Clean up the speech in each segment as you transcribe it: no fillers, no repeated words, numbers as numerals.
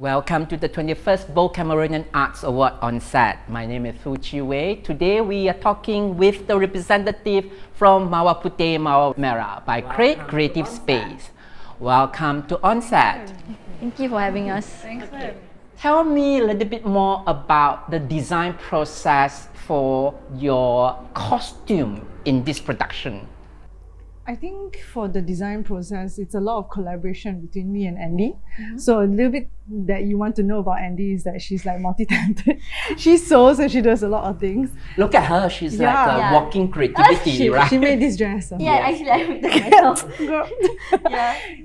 Welcome to the 21st Bold Cameroonian Arts Award on set. My name is Foo Chi Wei. Today we are talking with the representative from Mawar Putih Bawang Merah by Krate Creative Space. Welcome to On Set. Thank you for having us. Thanks. Tell me a little bit more about the design process for your costume in this production. I think for the design process, it's a lot of collaboration between me and Andi. So a little bit that you want to know about Andi is that she's like multi-talented. She sews and she does a lot of things. Look at her, she's like a Yeah. walking creativity, right? She made this dress. Actually, I made it myself. Girl.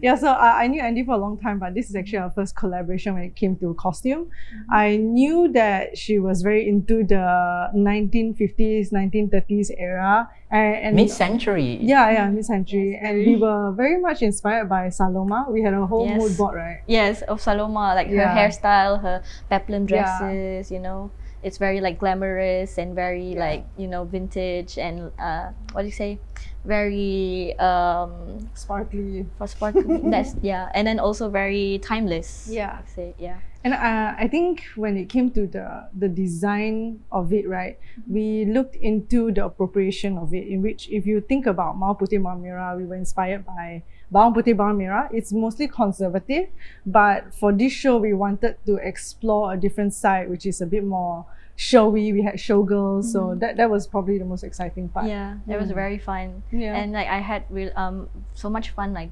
Yeah, so I knew Andi for a long time, but this is actually our first collaboration when it came to costume. I knew that she was very into the 1950s, 1930s era. And Mid-century. Yeah, mid-century. And we were very much inspired by Saloma. We had a whole Yes. mood board, right? Yes, of Saloma, like her Yeah. hairstyle, her peplum Yeah. dresses, it's very like glamorous and very like, vintage and what do you say? Very Sparkly. for sparkly. And then also very timeless. Yeah. I'd say, yeah. And I think when it came to the design of it, right, we looked into the appropriation of it, in which if you think about Mawar Putih Bawang Merah, we were inspired by Bawang Putih Bawang Merah. It's mostly conservative, but for this show, we wanted to explore a different side, which is a bit more showy. We had showgirls, so that was probably the most exciting part. Yeah, it was very fun. Yeah. And like I had so much fun like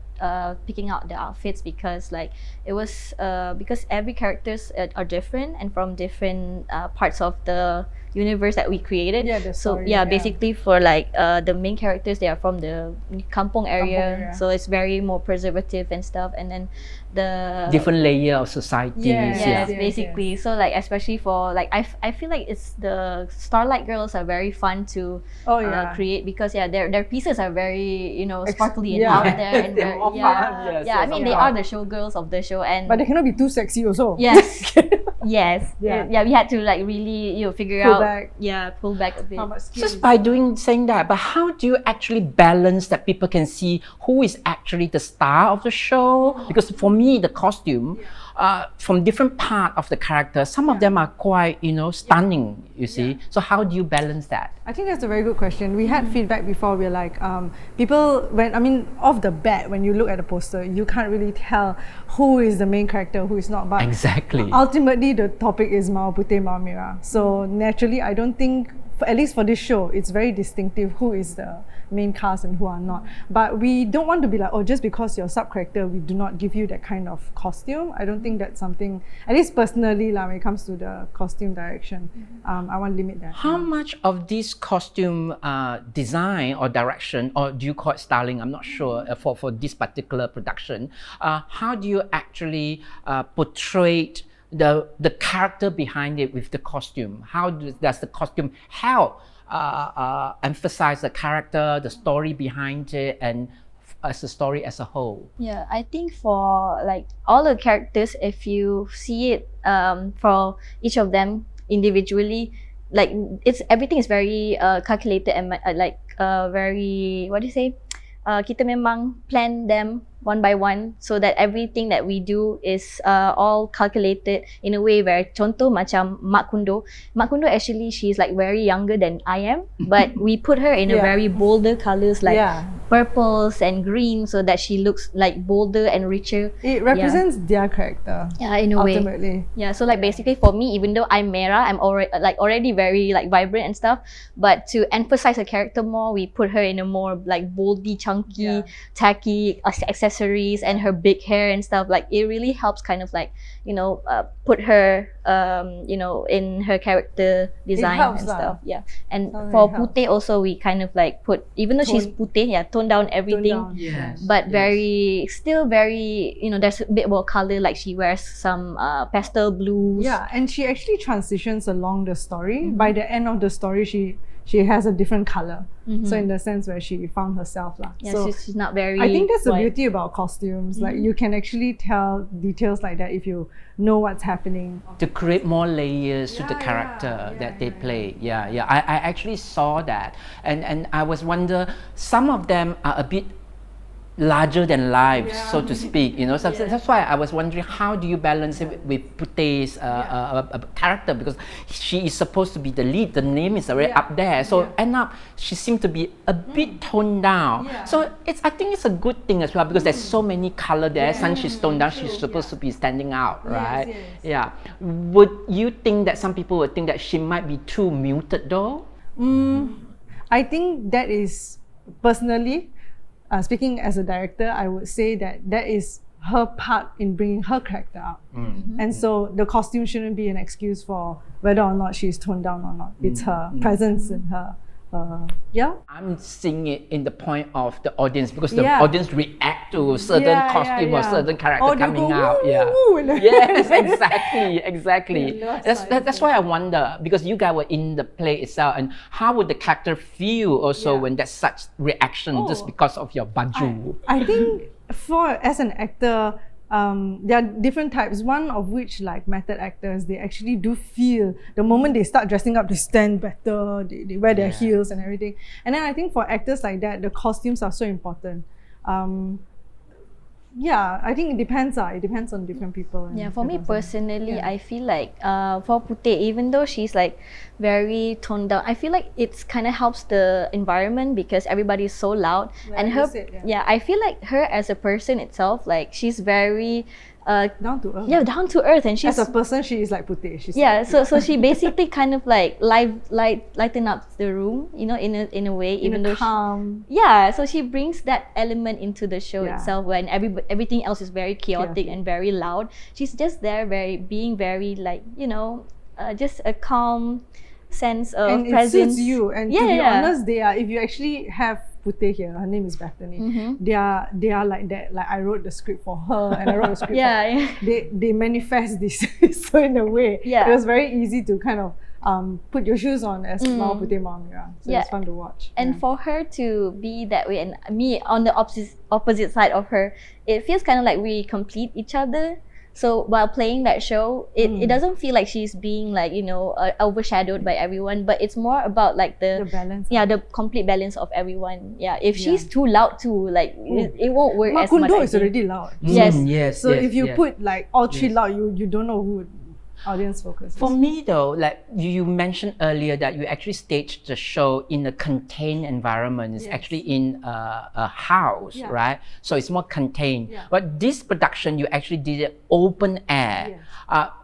picking out the outfits because like it was because every characters are different and from different parts of the universe that we created. Yeah, the so story, yeah, yeah. basically for like the main characters, they are from the kampong area, area. so it's very more preservative and stuff. And then the Different layer of societies. Yes, Yes, yes, basically. So like especially for like I feel like it's the Starlight Girls are very fun to Oh, yeah. create because their pieces are very sparkly and yeah. out there and They're very, more yeah fun, yes, yeah I yes, mean of they course. are the showgirls of the show and But they cannot be too sexy also. yes yes Yeah. we had to like really figure Pull out back. pull back a bit. How much Just skin by saying that, but how do you actually balance that people can see who is actually the star of the show? Because for me, the costume, from different part of the character, some of them are quite, stunning, you see. So how do you balance that? I think that's a very good question. We had feedback before. We're like, people, off the bat, when you look at the poster, you can't really tell who is the main character, who is not. But Exactly. ultimately, the topic is Mawar Putih Bawang Merah. So naturally, I don't think, at least for this show, it's very distinctive who is the main cast and who are not. But we don't want to be like, oh, just because you're a sub-character, we do not give you that kind of costume. I don't think that's something, at least personally, when it comes to the costume direction, I want to limit that. How much of this costume design or direction, or do you call it styling? I'm not sure for this particular production. How do you actually portray the character behind it with the costume? How does the costume help emphasize the character, the story behind it, and as a story as a whole? Yeah, I think for like all the characters, if you see it for each of them individually, like everything is very calculated and very, what do you say? Kita memang plan them one by one so that everything that we do is all calculated in a way where contoh macam Mak Kundo actually she's like very younger than I am, but we put her in a very bolder colors like purples and green so that she looks like bolder and richer. It represents their character. Yeah, in a way. Ultimately. Yeah, so like basically for me, even though I'm Merah, I'm already very like vibrant and stuff, but to emphasize her character more, we put her in a more like boldy, chunky, tacky accessories and her big hair and stuff. Like it really helps kind of like put her in her character design helps and lah. stuff. Yeah, and Sounds for really helps. Putih also we kind of like put, even though she's Putih, tone down everything. down. Yes. But still very, there's a bit more color, like she wears some pastel blues. Yeah, and she actually transitions along the story. By the end of the story, she has a different color. So in the sense where she found herself lah. Yeah, So she's not very I think that's the white. beauty about costumes. Like you can actually tell details like that if you know what's happening. To create more layers to the character that they play. I actually saw that, and I was wonder, some of them are a bit larger than life, so to speak. You know, so that's why I was wondering, how do you balance it with Putih's character, because she is supposed to be the lead. The name is already up there, so end up she seemed to be a bit toned down. So I think it's a good thing as well, because there's so many color there. Since she's toned down, she's supposed to be standing out, right? Yeah. Would you think that some people would think that she might be too muted though? I think that is personally. Speaking as a director, I would say that is her part in bringing her character out. And so the costume shouldn't be an excuse for whether or not she's toned down or not. It's her presence and her, I'm seeing it in the point of the audience, because the audience react to certain costume or certain character coming out. Yes, exactly. That's why I wonder, because you guys were in the play itself, and how would the character feel also when there's such reaction just because of your baju? I think as an actor, there are different types, one of which, like method actors, they actually do feel the moment they start dressing up, they stand better, they wear their heels and everything. And then I think for actors like that, the costumes are so important. I think it depends on different people. For me personally, I feel like for Putih, even though she's like very toned down, I feel like it's kind of helps the environment, because everybody is so loud. And her, I feel like her as a person itself, like she's very down to earth. Down to earth, and she's as a person, she is like Putih. So she basically kind of like lighten up the room, you know, in a way, even though calm. So she brings that element into the show itself, when everything else is very chaotic and very loud. She's just there, being very like, you know, just a calm sense of and presence. It suits you. And to be honest, they are. If you actually have Putih here, her name is Bethany. They are like that. Like I wrote the script for her, and I wrote the script. They manifest this. So in a way, it was very easy to kind of put your shoes on as Mawar Putih Bawang Merah. So it's fun to watch. And for her to be that way, and me on the opposite side of her, it feels kind of like we complete each other. So while playing that show, it doesn't feel like she's being like, you know, overshadowed by everyone, but it's more about like the balance. The complete balance of everyone. If she's too loud too, like it won't work as much. Makundo is already loud. So if you put like all three loud, you don't know who audience focus. For me though, like you mentioned earlier that you actually staged the show in a contained environment. It's actually in a house, right? So it's more contained. But this production, you actually did it open air.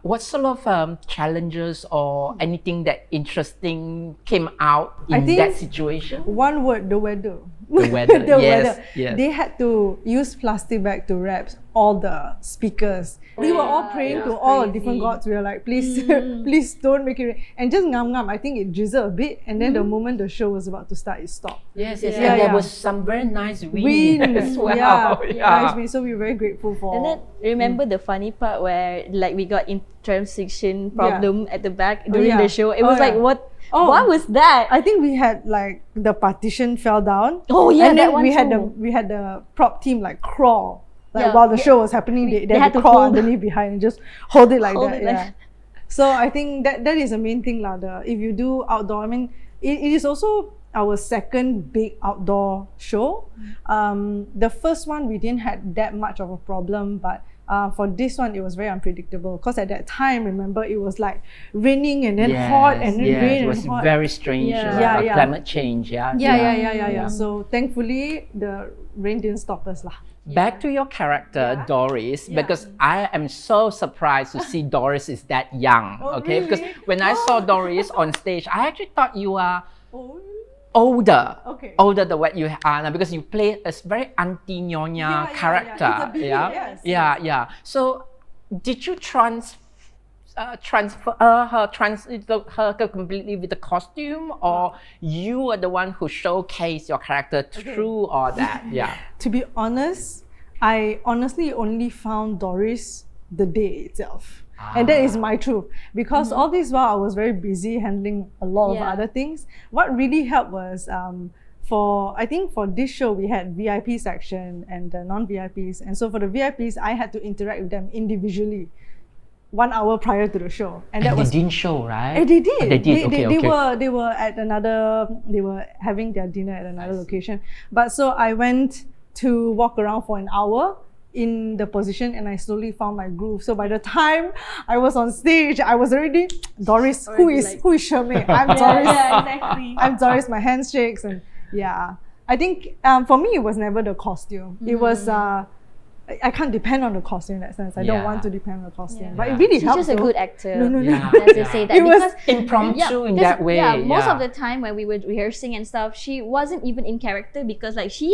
What sort of challenges or anything that interesting came out in that situation? One word, the weather. The weather, weather. They had to use plastic bag to wrap all the speakers. We were all praying to all the different gods. We were like, please, please don't make it rain. And just ngam. I think it drizzled a bit, and then the moment the show was about to start, it stopped. And there was some very nice wind as well. Nice wind. So we were very grateful for. And then remember the funny part where like we got in transition problem at the back during the show. It was like what was that? I think we had like the partition fell down. And then we had the prop team like crawl. Like while the show was happening, they had to crawl underneath behind and just hold it like that. So I think that is the main thing lah. If you do outdoor, I mean, it is also our second big outdoor show. The first one we didn't have that much of a problem, but for this one it was very unpredictable, because at that time, remember, it was like raining and then hot and then rain. It was and hot. very strange. Climate change. So thankfully the rain didn't stop us lah. Back to your character, Doris, because I am so surprised to see Doris is that young. Really? Because when I saw Doris on stage, I actually thought you are older than what you are now, because you play a very Auntie Nyonya character. So did you transfer her completely with the costume, or you are the one who showcased your character through all that? To be honest, I honestly only found Doris the day itself. And that is my truth, because all this while I was very busy handling a lot of other things. What really helped was I think for this show we had VIP section and the non-VIPs, and so for the VIPs I had to interact with them individually 1 hour prior to the show, and that they didn't show, right? They did. They did. They were at another. They were having their dinner at another location. But so I went to walk around for an hour in the position, and I slowly found my groove. So by the time I was on stage, I was already Doris. Who is Shermaine? I'm Doris. Yeah, exactly. I'm Doris. My hands shakes, and yeah. I think for me it was never the costume. It was I can't depend on the costume in that sense. I don't want to depend on the costume, but it really She's helped. just a though. good actor. No. Let's just say that. It was because impromptu in because, that way. most of the time when we were rehearsing and stuff, she wasn't even in character because like she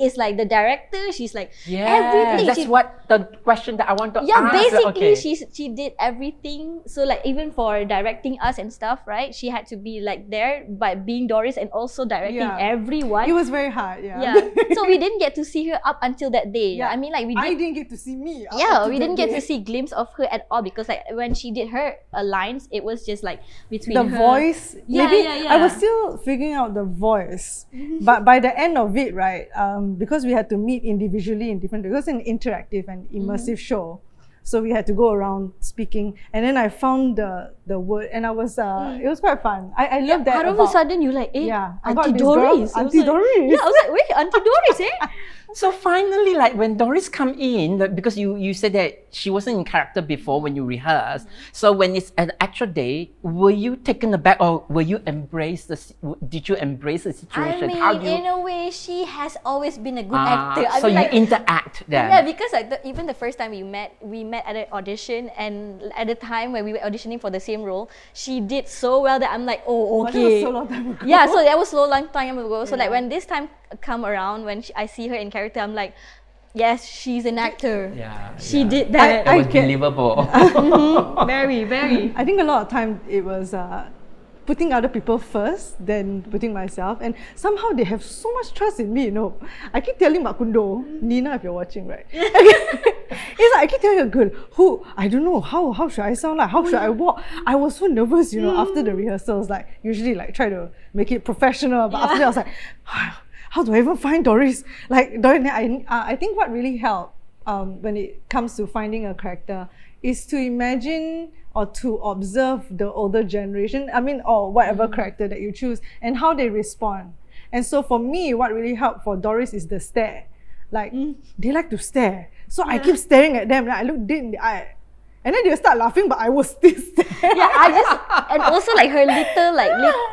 is like the director. She's like everything. That's what the question that I want to ask. Basically she did everything. So like even for directing us and stuff, right? She had to be like there by being Doris and also directing everyone. It was very hard. Yeah. So we didn't get to see her up until that day. Yeah. I mean, like I didn't get to see me. we didn't get to see glimpse of her at all because like when she did her lines, it was just like between the her. Voice. I was still figuring out the voice, but by the end of it, right? Because we had to meet individually in different. It was an interactive and immersive show. So we had to go around speaking, and then I found the word, and I was it was quite fun. I love that. All of a sudden, you like, I got Auntie this Doris. girl, Auntie Doris. Yeah, I was like, wait, Auntie Doris, eh? So finally, like when Doris come in, because you said that she wasn't in character before when you rehearsed. So when it's an actual day, were you taken aback or were you did you embrace the situation? I mean, in a way, she has always been a good actor. I so mean, you like, interact then? Yeah, because like even the first time we met at an audition, and at the time when we were auditioning for the same role, she did so well that I'm like, oh, But okay. that was so long time ago. Yeah, so that was so long time ago. So like when this time come around, when I see her in character, I'm like, yes, she's an actor. She did that. It was believable. Very, very. I think a lot of time it was putting other people first than putting myself, and somehow they have so much trust in me, you know. I keep telling Mak Kundo, Nina, if you're watching, right? It's like I keep telling a girl, who, I don't know, how should I sound like, how should I walk? I was so nervous, you know, after the rehearsals, like usually like try to make it professional, but after that I was like, how do I even find Doris? Like, I think what really helped when it comes to finding a character is to imagine or to observe the older generation, or whatever character that you choose, and how they respond. And so for me, what really helped for Doris is the stare. Like, they like to stare. So I keep staring at them, and I look dead in the eye. And then they start laughing, but I was still staring. And also like her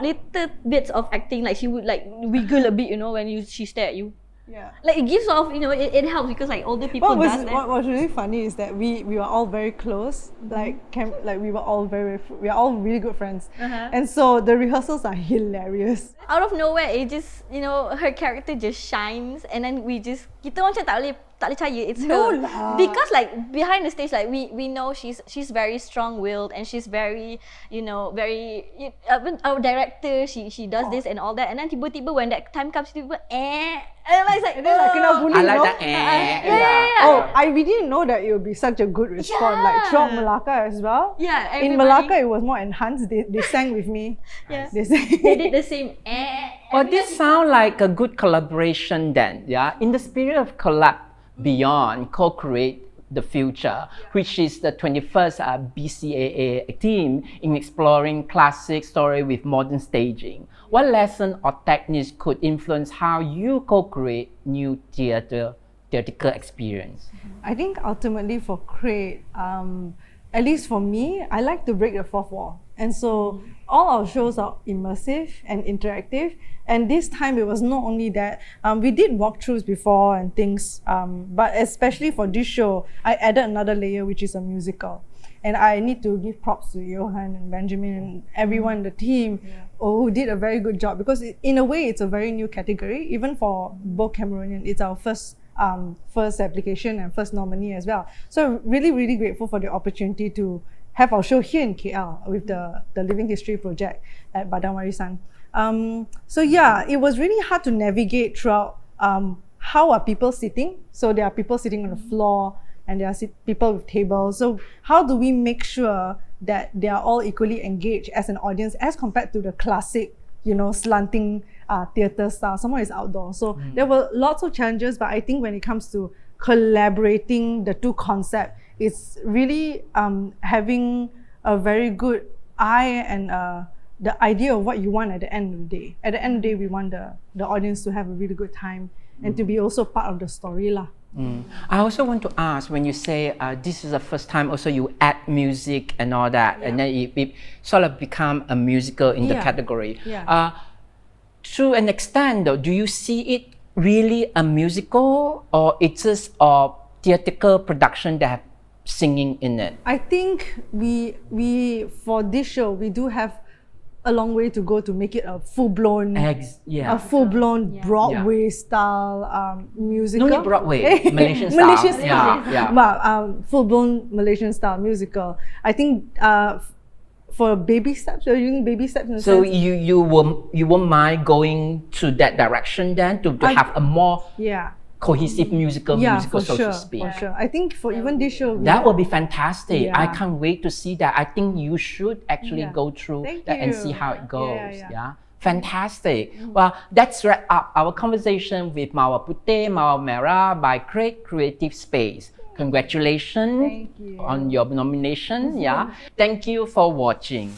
little bits of acting, like she would like wiggle a bit, you know, when she stare at you. Yeah. Like it gives off, you know, it helps because like older people What does that. was really funny is that we were all very close. Like we were all we are all really good friends. And so the rehearsals are hilarious. Out of nowhere, it just, you know, her character just shines, and then kita macam tak boleh percaya it's her. Because like behind the stage, like we know she's very strong-willed, and she's very, you know, our director, she does this and all that, and then tiba-tiba when that time comes, and then like kena bully, I like no? that. Oh, we didn't know that it would be such a good response. Like throughout Malacca as well. Yeah, in Malacca it was more enhanced. They sang with me. Yeah. They did the same. Well, this sounds like a good collaboration then, yeah? In the spirit of collab beyond, co-create the future, which is the 21st BCAA team in exploring classic story with modern staging. What lesson or techniques could influence how you co-create new theatrical experience? I think ultimately for Krate, at least for me, I like to break the fourth wall. And so all our shows are immersive and interactive. And this time it was not only that, we did walkthroughs before and things, but especially for this show, I added another layer, which is a musical. And I need to give props to Johan and Benjamin and everyone in the team who did a very good job, because in a way it's a very new category. Even for both Cameroonian, it's our first application and first nominee as well. So really, really grateful for the opportunity to have our show here in KL with the Living History project at Badang Warisan. So yeah, it was really hard to navigate throughout how are people sitting. So there are people sitting on the floor, and there are people with tables. So how do we make sure that they are all equally engaged as an audience as compared to the classic, you know, slanting theatre style? Someone is outdoors. So there were lots of challenges, but I think when it comes to collaborating the two concepts, it's really having a very good eye and the idea of what you want at the end of the day. At the end of the day, we want the audience to have a really good time and to be also part of the story lah. I also want to ask, when you say this is the first time also you add music and all that, and then it sort of become a musical in the category. To an extent though, do you see it really a musical, or it's just a theatrical production that have singing in it? I think we for this show we do have a long way to go to make it a full-blown Broadway style musical. No need Broadway, Malaysian style. Malaysian style. Full-blown Malaysian style musical. I think for baby steps, you're using baby steps. In a So sense. you won't mind going to that direction then to have a more cohesive musical, for so sure, to speak. for sure. I think for even this show, That would be fantastic. I Yeah. can't wait to see that. I think you should actually go through Thank that and you. see how it goes. Yeah. Fantastic. Well, that's wrap up our conversation with Mawar Putih, Mawar Merah by Krate Creative Space. Congratulations Thank you. on your nomination. Thank you for watching.